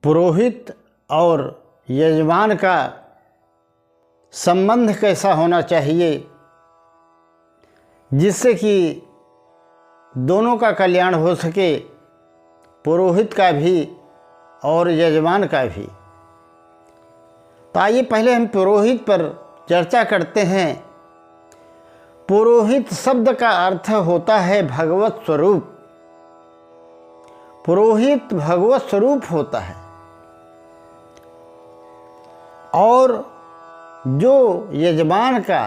पुरोहित और यजमान का संबंध कैसा होना चाहिए जिससे कि दोनों का कल्याण हो सके, पुरोहित का भी और यजमान का भी। तो आइए पहले हम पुरोहित पर चर्चा करते हैं। पुरोहित शब्द का अर्थ होता है भगवत स्वरूप। पुरोहित भगवत स्वरूप होता है और जो यजमान का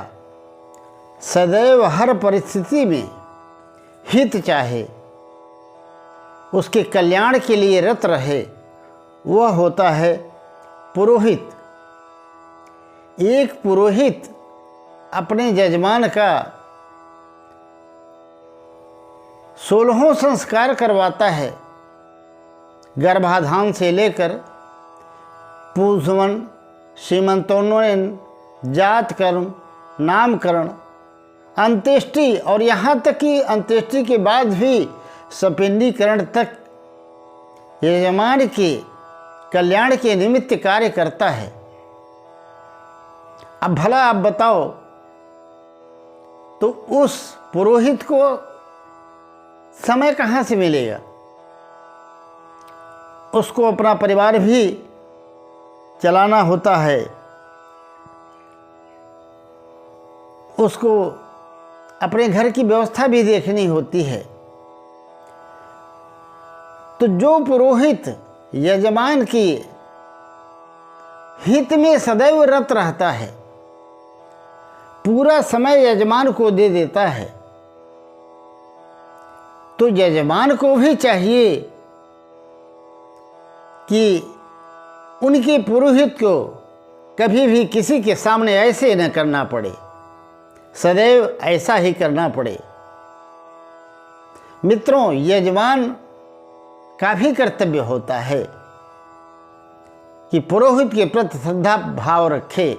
सदैव हर परिस्थिति में हित चाहे, उसके कल्याण के लिए रत रहे, वह होता है पुरोहित। एक पुरोहित अपने यजमान का 16 संस्कार करवाता है, गर्भाधान से लेकर पूंसवन, सीमंतोन्नयन, जात कर्म, नामकरण, अंत्येष्टि और यहाँ तक कि अंत्येष्टि के बाद भी सपिंडीकरण तक यजमान के कल्याण के निमित्त कार्य करता है। अब भला आप बताओ, तो उस पुरोहित को समय कहाँ से मिलेगा? उसको अपना परिवार भी चलाना होता है, उसको अपने घर की व्यवस्था भी देखनी होती है। तो जो पुरोहित यजमान की हित में सदैव रत रहता है, पूरा समय यजमान को दे देता है, तो यजमान को भी चाहिए कि उनके पुरोहित को कभी भी किसी के सामने ऐसे न करना पड़े, सदैव ऐसा ही करना पड़े। मित्रों, यजमान का भी कर्तव्य होता है कि पुरोहित के प्रति श्रद्धा भाव रखे,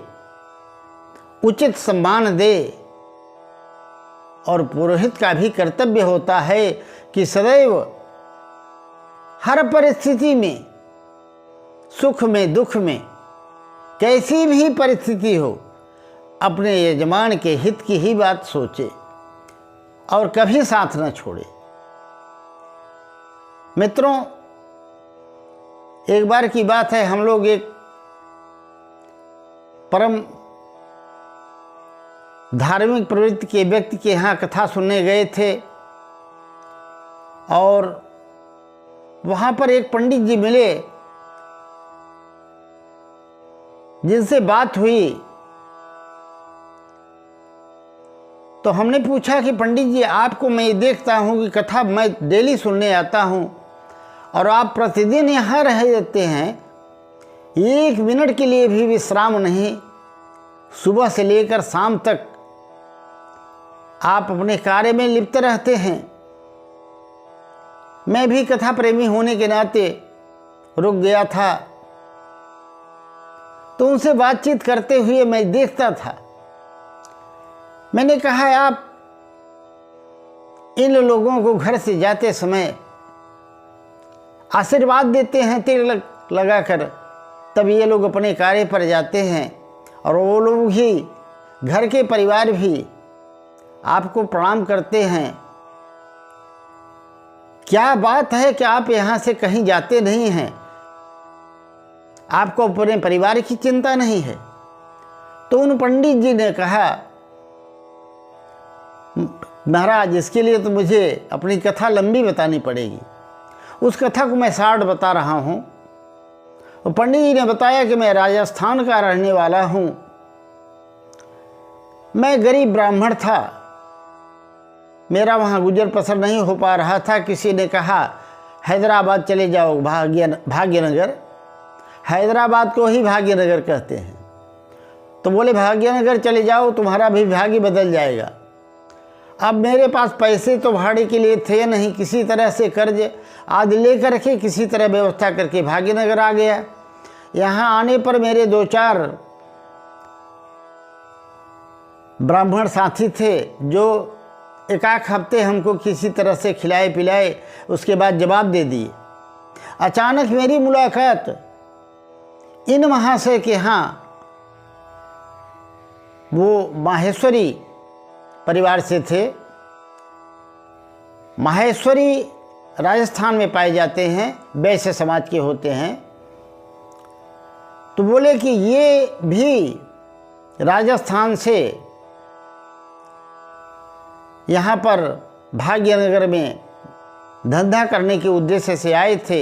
उचित सम्मान दे, और पुरोहित का भी कर्तव्य होता है कि सदैव हर परिस्थिति में, सुख में दुख में, कैसी भी परिस्थिति हो, अपने यजमान के हित की ही बात सोचे और कभी साथ न छोड़े। मित्रों, एक बार की बात है, हम लोग एक परम धार्मिक प्रवृत्ति के व्यक्ति के यहाँ कथा सुनने गए थे और वहाँ पर एक पंडित जी मिले, जिनसे बात हुई। तो हमने पूछा कि पंडित जी, आपको मैं देखता हूँ कि कथा मैं डेली सुनने आता हूँ और आप प्रतिदिन यहाँ रह जाते हैं, एक मिनट के लिए भी विश्राम नहीं, सुबह से लेकर शाम तक आप अपने कार्य में लिप्त रहते हैं। मैं भी कथा प्रेमी होने के नाते रुक गया था, तो उनसे बातचीत करते हुए मैं देखता था। मैंने कहा, आप इन लोगों को घर से जाते समय आशीर्वाद देते हैं तिलक लगाकर, तब ये लोग अपने कार्य पर जाते हैं और वो लोग ही, घर के परिवार भी आपको प्रणाम करते हैं। क्या बात है कि आप यहाँ से कहीं जाते नहीं हैं, आपको अपने परिवार की चिंता नहीं है? तो उन पंडित जी ने कहा, महाराज, इसके लिए तो मुझे अपनी कथा लंबी बतानी पड़ेगी। उस कथा को मैं शार्ट बता रहा हूँ। तो पंडित जी ने बताया कि मैं राजस्थान का रहने वाला हूँ, मैं गरीब ब्राह्मण था, मेरा वहाँ गुजर बसर नहीं हो पा रहा था। किसी ने कहा हैदराबाद चले जाओ, भाग्यनगर, हैदराबाद को ही भाग्यनगर कहते हैं। तो बोले भाग्यनगर चले जाओ, तुम्हारा भी भाग्य बदल जाएगा। अब मेरे पास पैसे तो भाड़े के लिए थे नहीं, किसी तरह से कर्ज आदि लेकर के किसी तरह व्यवस्था करके भाग्यनगर आ गया। यहाँ आने पर मेरे 2-4 ब्राह्मण साथी थे जो एक हफ्ते हमको किसी तरह से खिलाए पिलाए, उसके बाद जवाब दे दिए। अचानक मेरी मुलाकात इन महाशय के यहाँ, वो माहेश्वरी परिवार से थे। माहेश्वरी राजस्थान में पाए जाते हैं, वैश्य समाज के होते हैं। तो बोले कि ये भी राजस्थान से यहाँ पर भाग्यनगर में धंधा करने के उद्देश्य से आए थे।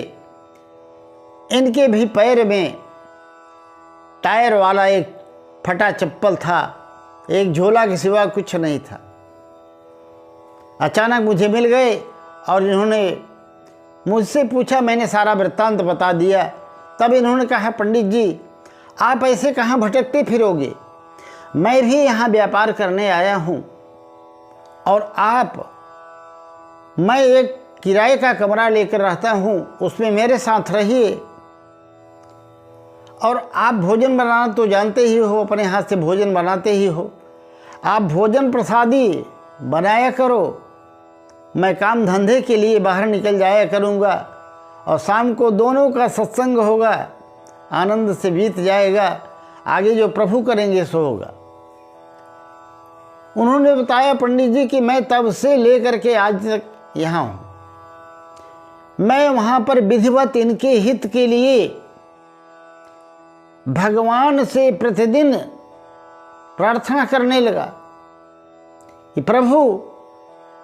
इनके भी पैर में टायर वाला एक फटा चप्पल था, एक झोला के सिवा कुछ नहीं था। अचानक मुझे मिल गए और इन्होंने मुझसे पूछा, मैंने सारा वृत्तांत बता दिया। तब इन्होंने कहा, पंडित जी आप ऐसे कहाँ भटकते फिरोगे, मैं भी यहाँ व्यापार करने आया हूँ और मैं एक किराए का कमरा लेकर रहता हूँ, उसमें मेरे साथ रहिए। और आप भोजन बनाना तो जानते ही हो, अपने हाथ से भोजन बनाते ही हो, आप भोजन प्रसादी बनाया करो, मैं काम धंधे के लिए बाहर निकल जाया करूँगा और शाम को दोनों का सत्संग होगा, आनंद से बीत जाएगा, आगे जो प्रभु करेंगे सो होगा। उन्होंने बताया, पंडित जी कि मैं तब से लेकर के आज तक यहाँ हूँ। मैं वहाँ पर विधिवत इनके हित के लिए भगवान से प्रतिदिन प्रार्थना करने लगा कि प्रभु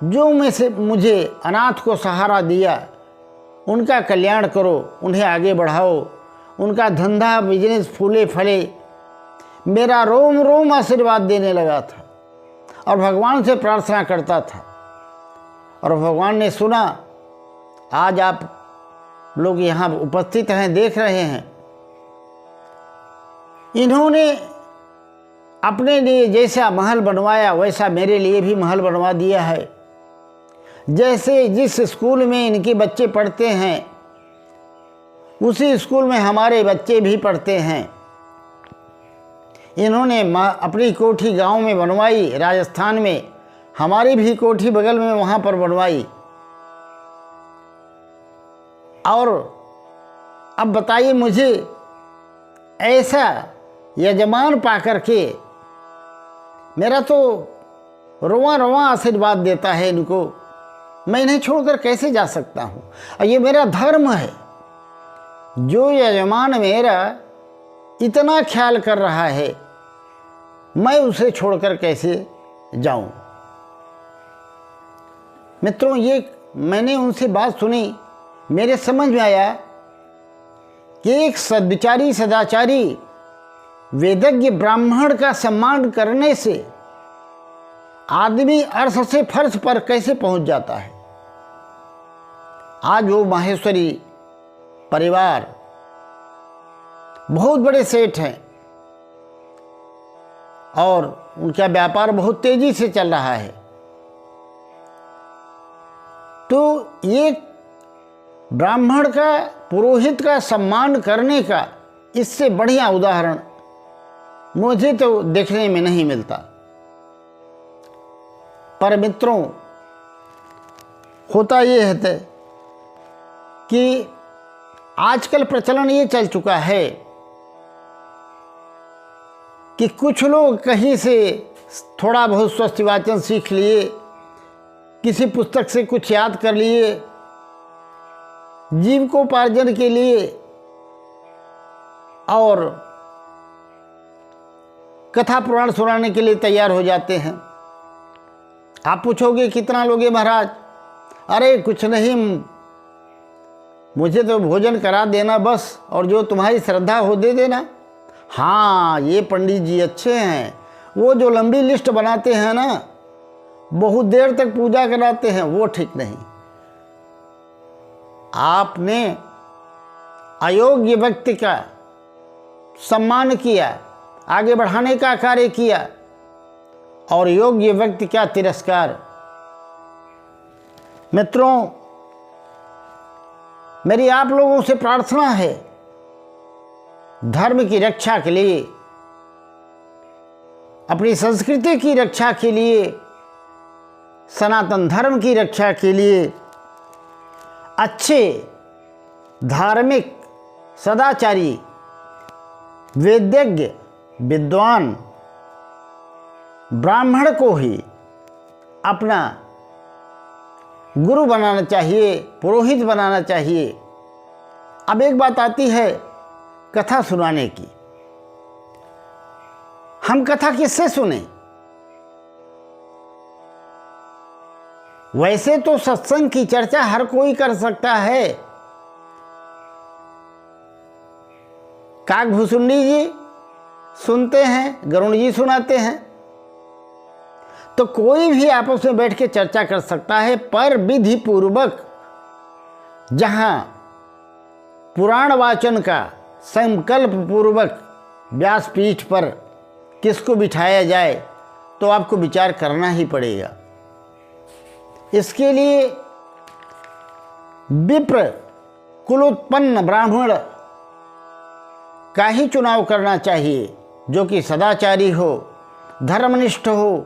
जो में से मुझे अनाथ को सहारा दिया उनका कल्याण करो, उन्हें आगे बढ़ाओ, उनका धंधा बिजनेस फूले फले। मेरा रोम रोम आशीर्वाद देने लगा था और भगवान से प्रार्थना करता था और भगवान ने सुना। आज आप लोग यहाँ उपस्थित हैं, देख रहे हैं। इन्होंने अपने लिए जैसा महल बनवाया वैसा मेरे लिए भी महल बनवा दिया है। जैसे जिस स्कूल में इनके बच्चे पढ़ते हैं उसी स्कूल में हमारे बच्चे भी पढ़ते हैं। इन्होंने अपनी कोठी गांव में बनवाई, राजस्थान में, हमारी भी कोठी बगल में वहाँ पर बनवाई। और अब बताइए मुझे ऐसा यजमान पा करके मेरा तो रोआ रोआ आशीर्वाद देता है इनको, मैं इन्हें छोड़कर कैसे जा सकता हूँ। और ये मेरा धर्म है। जो यजमान मेरा इतना ख्याल कर रहा है मैं उसे छोड़कर कैसे जाऊं। मित्रों, ये मैंने उनसे बात सुनी, मेरे समझ में आया कि एक सद्विचारी सदाचारी वेदज्ञ ब्राह्मण का सम्मान करने से आदमी अर्श से फर्श पर कैसे पहुंच जाता है। आज वो माहेश्वरी परिवार बहुत बड़े सेठ हैं और उनका व्यापार बहुत तेजी से चल रहा है। तो ये ब्राह्मण का, पुरोहित का सम्मान करने का इससे बढ़िया उदाहरण मुझे तो देखने में नहीं मिलता। पर मित्रों, होता ये है कि आजकल प्रचलन ये चल चुका है कि कुछ लोग कहीं से थोड़ा बहुत स्वस्ति वाचन सीख लिए, किसी पुस्तक से कुछ याद कर लिए, जीविकोपार्जन के लिए और कथा पुराण सुनाने के लिए तैयार हो जाते हैं। आप पूछोगे कितना लोगे महाराज? अरे कुछ नहीं, मुझे तो भोजन करा देना बस, और जो तुम्हारी श्रद्धा हो दे देना। हाँ, ये पंडित जी अच्छे हैं। वो जो लंबी लिस्ट बनाते हैं ना, बहुत देर तक पूजा कराते हैं, वो ठीक नहीं। आपने अयोग्य व्यक्ति का सम्मान किया, आगे बढ़ाने का कार्य किया, और योग्य व्यक्ति का तिरस्कार। मित्रों, मेरी आप लोगों से प्रार्थना है, धर्म की रक्षा के लिए, अपनी संस्कृति की रक्षा के लिए, सनातन धर्म की रक्षा के लिए अच्छे धार्मिक, सदाचारी, वेदज्ञ, विद्वान ब्राह्मण को ही अपना गुरु बनाना चाहिए, पुरोहित बनाना चाहिए। अब एक बात आती है कथा सुनाने की। हम कथा किससे सुने? वैसे तो सत्संग की चर्चा हर कोई कर सकता है। काकभूसुंडी जी सुनते हैं, गरुड़ जी सुनाते हैं, तो कोई भी आपस में बैठ के चर्चा कर सकता है। पर विधि पूर्वक जहां पुराण वाचन का संकल्प पूर्वक व्यासपीठ पर किसको बिठाया जाए तो आपको विचार करना ही पड़ेगा। इसके लिए विप्र कुलोत्पन्न ब्राह्मण का ही चुनाव करना चाहिए, जो कि सदाचारी हो, धर्मनिष्ठ हो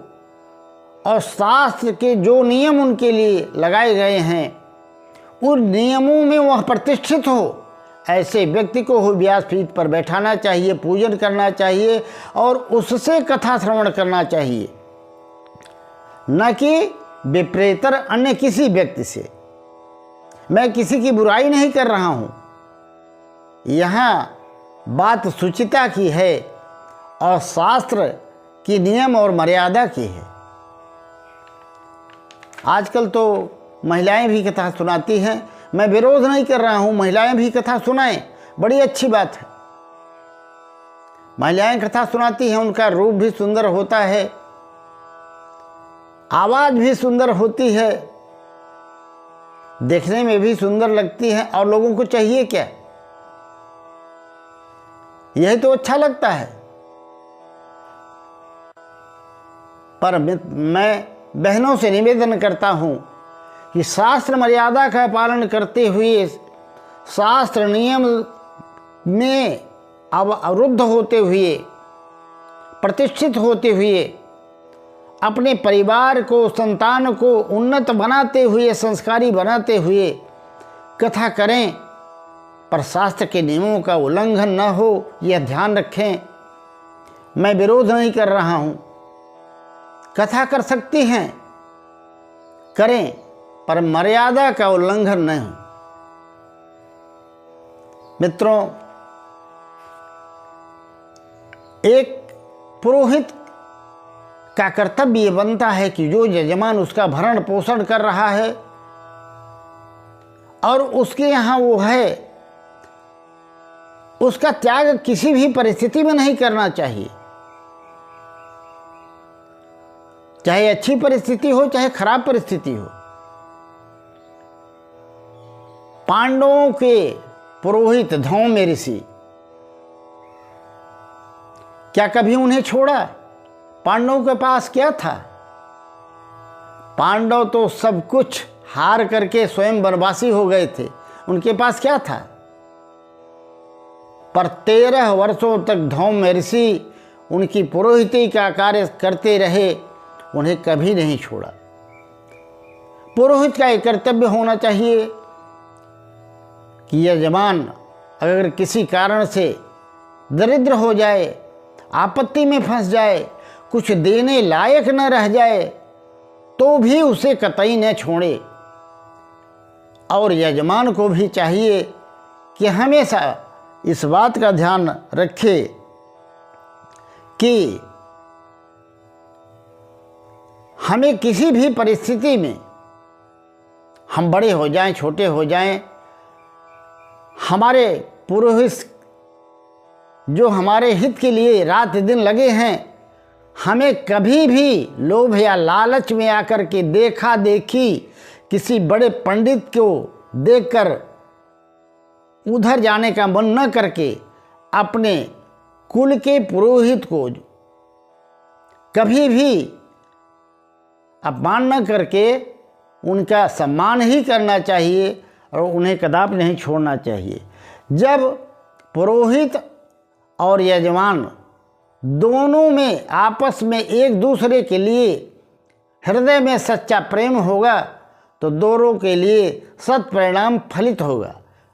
और शास्त्र के जो नियम उनके लिए लगाए गए हैं उन नियमों में वह प्रतिष्ठित हो। ऐसे व्यक्ति को व्यासपीठ पर बैठाना चाहिए, पूजन करना चाहिए और उससे कथा श्रवण करना चाहिए, न कि विपरीतर अन्य किसी व्यक्ति से। मैं किसी की बुराई नहीं कर रहा हूँ, यहाँ बात सुचिता की है और शास्त्र की नियम और मर्यादा की है। आजकल तो महिलाएं भी कथा सुनाती हैं, मैं विरोध नहीं कर रहा हूँ, महिलाएं भी कथा सुनाएं, बड़ी अच्छी बात है। महिलाएं कथा सुनाती हैं, उनका रूप भी सुंदर होता है, आवाज़ भी सुंदर होती है, देखने में भी सुंदर लगती है और लोगों को चाहिए क्या? यही तो अच्छा लगता है। पर मैं बहनों से निवेदन करता हूँ कि शास्त्र मर्यादा का पालन करते हुए, शास्त्र नियम में अवरुद्ध होते हुए, प्रतिष्ठित होते हुए, अपने परिवार को, संतान को उन्नत बनाते हुए, संस्कारी बनाते हुए कथा करें, पर शास्त्र के नियमों का उल्लंघन न हो, यह ध्यान रखें। मैं विरोध नहीं कर रहा हूँ, कथा कर सकती हैं, करें, पर मर्यादा का उल्लंघन नहीं। मित्रों, एक पुरोहित का कर्तव्य बनता है कि जो यजमान उसका भरण पोषण कर रहा है और उसके यहाँ वो है, उसका त्याग किसी भी परिस्थिति में नहीं करना चाहिए। चाहे अच्छी परिस्थिति हो, चाहे खराब परिस्थिति हो। पांडवों के पुरोहित धौम्य ऋषि क्या कभी उन्हें छोड़ा? पांडवों के पास क्या था? पांडव तो सब कुछ हार करके स्वयं वनवासी हो गए थे, उनके पास क्या था? पर 13 वर्षों तक धौम्य ऋषि उनकी पुरोहिती का कार्य करते रहे, उन्हें कभी नहीं छोड़ा। पुरोहित का एक कर्तव्य होना चाहिए कि यजमान अगर किसी कारण से दरिद्र हो जाए, आपत्ति में फंस जाए, कुछ देने लायक न रह जाए, तो भी उसे कतई न छोड़े। और यजमान को भी चाहिए कि हमेशा इस बात का ध्यान रखे कि हमें किसी भी परिस्थिति में, हम बड़े हो जाएं, छोटे हो जाएं, हमारे पुरोहित जो हमारे हित के लिए रात दिन लगे हैं, हमें कभी भी लोभ या लालच में आकर के देखा देखी किसी बड़े पंडित को देखकर उधर जाने का मन न करके अपने कुल के पुरोहित को कभी भी अपमान न करके उनका सम्मान ही करना चाहिए और उन्हें कदापि नहीं छोड़ना चाहिए। जब पुरोहित और यजमान दोनों में आपस में एक दूसरे के लिए हृदय में सच्चा प्रेम होगा तो दोनों के लिए सत्परिणाम फलित होगा।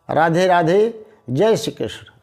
राधे राधे, जय श्री कृष्ण।